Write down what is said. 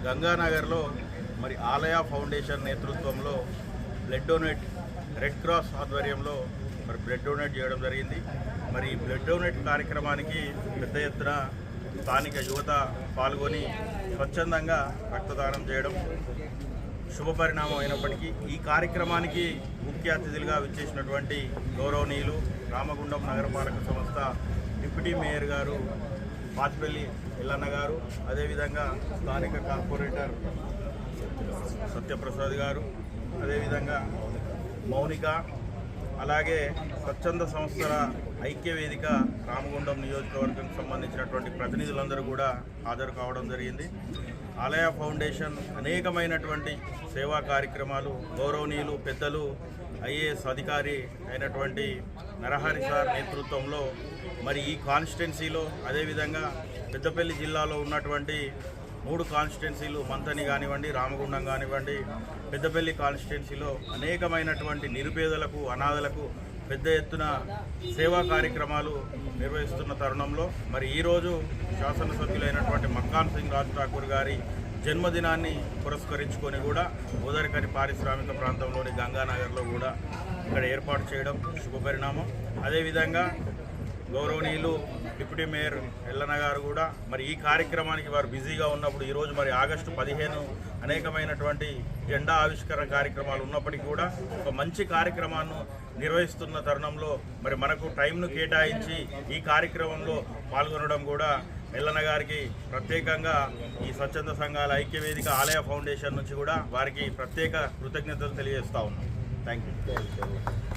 గంగానగర్లో మరి ఆలయ ఫౌండేషన్ నేతృత్వంలో బ్లడ్ డొనేట్ రెడ్ క్రాస్ ఆధ్వర్యంలో మరి బ్లడ్ డొనేట్ చేయడం జరిగింది. మరి ఈ బ్లడ్ డొనేట్ కార్యక్రమానికి పెద్ద ఎత్తున స్థానిక యువత పాల్గొని స్వచ్ఛందంగా రక్తదానం చేయడం శుభపరిణామం అయినప్పటికీ ఈ కార్యక్రమానికి ముఖ్య అతిథులుగా విచ్చేసినటువంటి గౌరవనీయులు రామగుండం నగరపాలక సంస్థ డిప్యూటీ మేయర్ గారు పాచిపల్లి ఎల్లన్న గారు, అదేవిధంగా స్థానిక కార్పొరేటర్ సత్యప్రసాద్ గారు, అదేవిధంగా మౌనిక, అలాగే స్వచ్ఛంద సంస్థల ఐక్యవేదిక రామగుండం నియోజకవర్గం సంబంధించినటువంటి ప్రతినిధులందరూ కూడా హాజరు కావడం జరిగింది. ఆలయ ఫౌండేషన్ అనేకమైనటువంటి సేవా కార్యక్రమాలు గౌరవనీయులు పెద్దలు ఐఏఎస్ అధికారి అయినటువంటి నరహరి సార్ నేతృత్వంలో మరి ఈ కాన్స్టిట్యున్సీలో, అదేవిధంగా పెద్దపల్లి జిల్లాలో ఉన్నటువంటి 3 కాన్స్టిట్యున్సీలు మంతని కానివ్వండి, రామగుండం కానివ్వండి, పెద్దపల్లి కాన్స్టిట్యున్సీలో అనేకమైనటువంటి నిరుపేదలకు, అనాథలకు పెద్ద ఎత్తున సేవా కార్యక్రమాలు నిర్వహిస్తున్న తరుణంలో మరి ఈరోజు శాసనసభ్యులైనటువంటి మక్కాన్ సింగ్ రాజ్ ఠాకూర్ గారి జన్మదినాన్ని పురస్కరించుకొని కూడా ఉదరికని పారిశ్రామిక ప్రాంతంలోని గంగానగర్లో కూడా ఇక్కడ ఏర్పాటు చేయడం శుభపరిణామం. అదేవిధంగా గౌరవనీయులు డిప్యూటీ మేయర్ ఎల్లన్న గారు కూడా మరి ఈ కార్యక్రమానికి వారు బిజీగా ఉన్నప్పుడు ఈరోజు మరి ఆగస్టు 15 అనేకమైనటువంటి జెండా ఆవిష్కరణ కార్యక్రమాలు ఉన్నప్పటికీ కూడా ఒక మంచి కార్యక్రమాన్ని నిర్వహిస్తున్న తరుణంలో మరి మనకు టైంను కేటాయించి ఈ కార్యక్రమంలో పాల్గొనడం కూడా ఎల్లన్న గారికి ప్రత్యేకంగా ఈ స్వచ్ఛంద సంఘాల ఐక్యవేదిక ఆలయ ఫౌండేషన్ నుంచి కూడా వారికి ప్రత్యేక కృతజ్ఞతలు తెలియజేస్తా ఉన్నాం. Thank you.